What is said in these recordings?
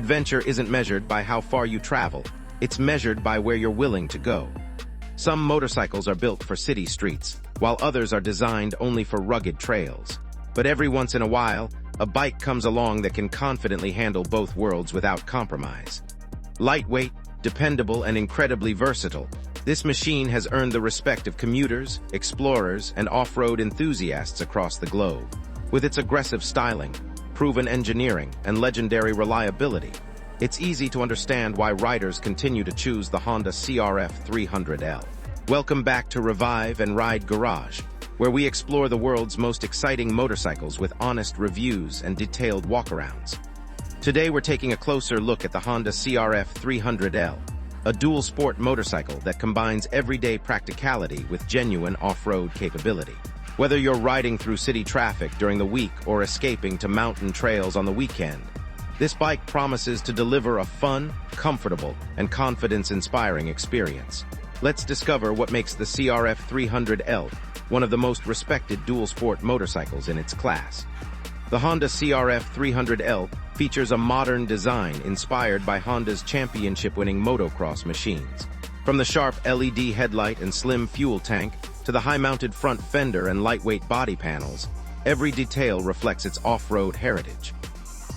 Adventure isn't measured by how far you travel, it's measured by where you're willing to go. Some motorcycles are built for city streets, while others are designed only for rugged trails. But every once in a while, a bike comes along that can confidently handle both worlds without compromise. Lightweight, dependable, and incredibly versatile, this machine has earned the respect of commuters, explorers, and off-road enthusiasts across the globe. With its aggressive styling, proven engineering, and legendary reliability, it's easy to understand why riders continue to choose the Honda CRF300L. Welcome back to Revive and Ride Garage, where we explore the world's most exciting motorcycles with honest reviews and detailed walkarounds. Today we're taking a closer look at the Honda CRF300L, a dual-sport motorcycle that combines everyday practicality with genuine off-road capability. Whether you're riding through city traffic during the week or escaping to mountain trails on the weekend, this bike promises to deliver a fun, comfortable, and confidence-inspiring experience. Let's discover what makes the CRF300L one of the most respected dual-sport motorcycles in its class. The Honda CRF300L features a modern design inspired by Honda's championship-winning motocross machines. From the sharp LED headlight and slim fuel tank to the high-mounted front fender and lightweight body panels, every detail reflects its off-road heritage.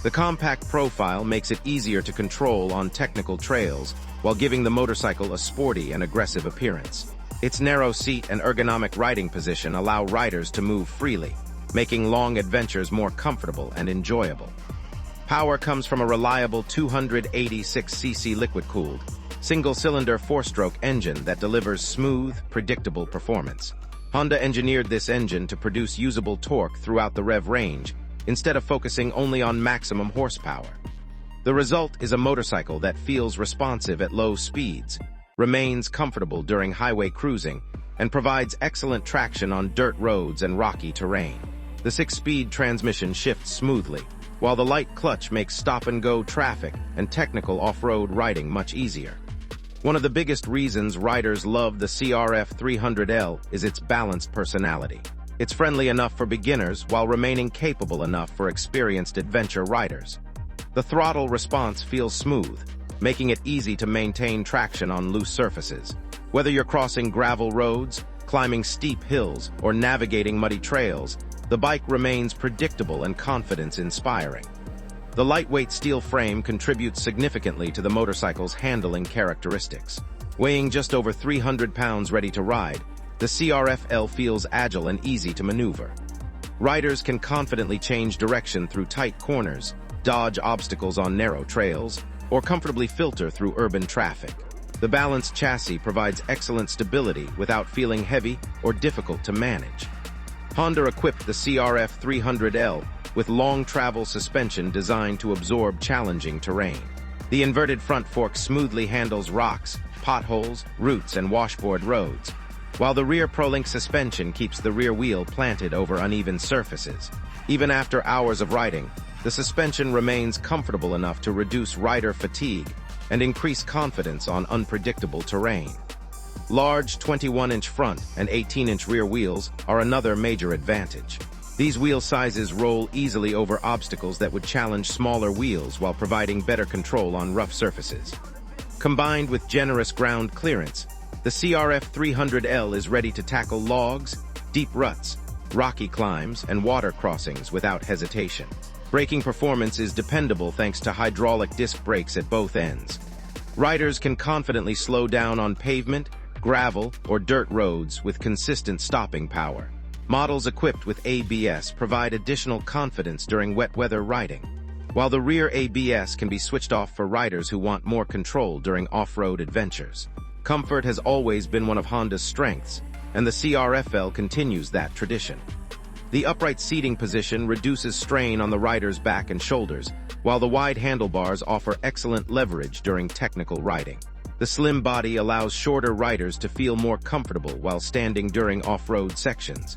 The compact profile makes it easier to control on technical trails while giving the motorcycle a sporty and aggressive appearance. Its narrow seat and ergonomic riding position allow riders to move freely, making long adventures more comfortable and enjoyable. Power comes from a reliable 286cc liquid-cooled, single-cylinder four-stroke engine that delivers smooth, predictable performance. Honda engineered this engine to produce usable torque throughout the rev range, instead of focusing only on maximum horsepower. The result is a motorcycle that feels responsive at low speeds, remains comfortable during highway cruising, and provides excellent traction on dirt roads and rocky terrain. The 6-speed transmission shifts smoothly, while the light clutch makes stop-and-go traffic and technical off-road riding much easier. One of the biggest reasons riders love the CRF300L is its balanced personality. It's friendly enough for beginners while remaining capable enough for experienced adventure riders. The throttle response feels smooth, making it easy to maintain traction on loose surfaces. Whether you're crossing gravel roads, climbing steep hills, or navigating muddy trails, the bike remains predictable and confidence-inspiring. The lightweight steel frame contributes significantly to the motorcycle's handling characteristics. Weighing just over 300 pounds ready to ride, the CRF-L feels agile and easy to maneuver. Riders can confidently change direction through tight corners, dodge obstacles on narrow trails, or comfortably filter through urban traffic. The balanced chassis provides excellent stability without feeling heavy or difficult to manage. Honda equipped the CRF300L with long-travel suspension designed to absorb challenging terrain. The inverted front fork smoothly handles rocks, potholes, roots, and washboard roads, while the rear ProLink suspension keeps the rear wheel planted over uneven surfaces. Even after hours of riding, the suspension remains comfortable enough to reduce rider fatigue and increase confidence on unpredictable terrain. Large 21-inch front and 18-inch rear wheels are another major advantage. These wheel sizes roll easily over obstacles that would challenge smaller wheels while providing better control on rough surfaces. Combined with generous ground clearance, the CRF300L is ready to tackle logs, deep ruts, rocky climbs, and water crossings without hesitation. Braking performance is dependable thanks to hydraulic disc brakes at both ends. Riders can confidently slow down on pavement, gravel, or dirt roads with consistent stopping power. Models equipped with ABS provide additional confidence during wet weather riding, while the rear ABS can be switched off for riders who want more control during off-road adventures. Comfort has always been one of Honda's strengths, and the CRF-L continues that tradition. The upright seating position reduces strain on the rider's back and shoulders, while the wide handlebars offer excellent leverage during technical riding. The slim body allows shorter riders to feel more comfortable while standing during off-road sections.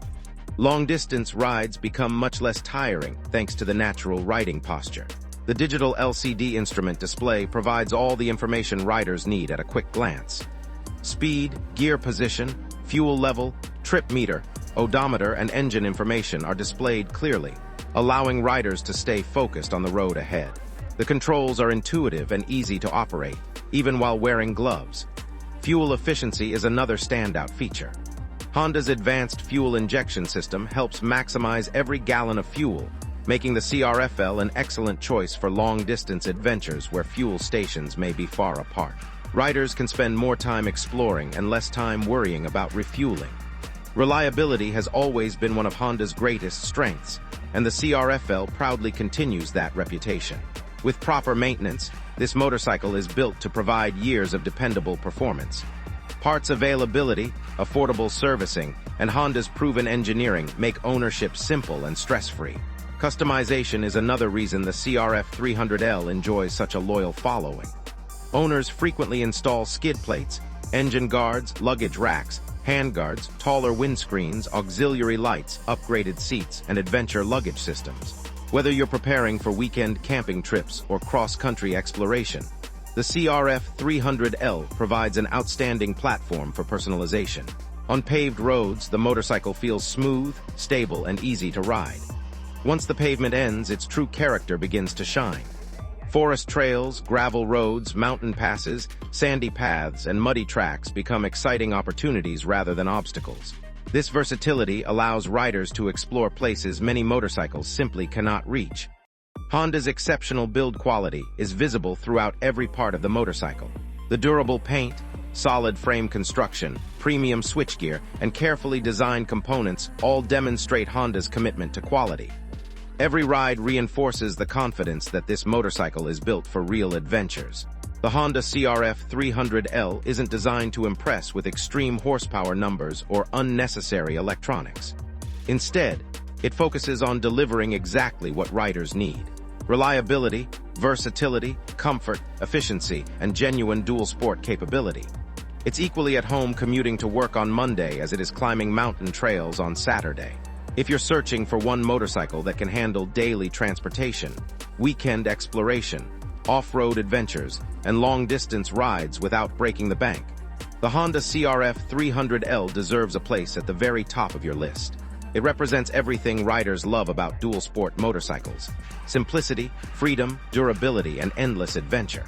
Long-distance rides become much less tiring thanks to the natural riding posture. The digital LCD instrument display provides all the information riders need at a quick glance. Speed, gear position, fuel level, trip meter, odometer, and engine information are displayed clearly, allowing riders to stay focused on the road ahead. The controls are intuitive and easy to operate, even while wearing gloves. Fuel efficiency is another standout feature. Honda's advanced fuel injection system helps maximize every gallon of fuel, making the CRF-L an excellent choice for long-distance adventures where fuel stations may be far apart. Riders can spend more time exploring and less time worrying about refueling. Reliability has always been one of Honda's greatest strengths, and the CRF-L proudly continues that reputation. With proper maintenance, this motorcycle is built to provide years of dependable performance. Parts availability, affordable servicing, and Honda's proven engineering make ownership simple and stress-free. Customization is another reason the CRF300L enjoys such a loyal following. Owners frequently install skid plates, engine guards, luggage racks, handguards, taller windscreens, auxiliary lights, upgraded seats, and adventure luggage systems. Whether you're preparing for weekend camping trips or cross-country exploration, the CRF300L provides an outstanding platform for personalization. On paved roads, the motorcycle feels smooth, stable, and easy to ride. Once the pavement ends, its true character begins to shine. Forest trails, gravel roads, mountain passes, sandy paths, and muddy tracks become exciting opportunities rather than obstacles. This versatility allows riders to explore places many motorcycles simply cannot reach. Honda's exceptional build quality is visible throughout every part of the motorcycle. The durable paint, solid frame construction, premium switchgear, and carefully designed components all demonstrate Honda's commitment to quality. Every ride reinforces the confidence that this motorcycle is built for real adventures. The Honda CRF300L isn't designed to impress with extreme horsepower numbers or unnecessary electronics. Instead, it focuses on delivering exactly what riders need: reliability, versatility, comfort, efficiency, and genuine dual-sport capability. It's equally at home commuting to work on Monday as it is climbing mountain trails on Saturday. If you're searching for one motorcycle that can handle daily transportation, weekend exploration, off-road adventures, and long-distance rides without breaking the bank, the Honda CRF300L deserves a place at the very top of your list. It represents everything riders love about dual-sport motorcycles: simplicity, freedom, durability, and endless adventure.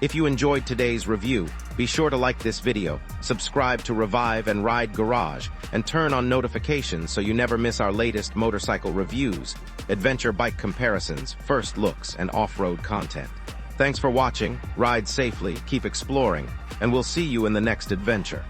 If you enjoyed today's review, be sure to like this video, subscribe to Revive and Ride Garage, and turn on notifications so you never miss our latest motorcycle reviews, adventure bike comparisons, first looks, and off-road content. Thanks for watching, ride safely, keep exploring, and we'll see you in the next adventure.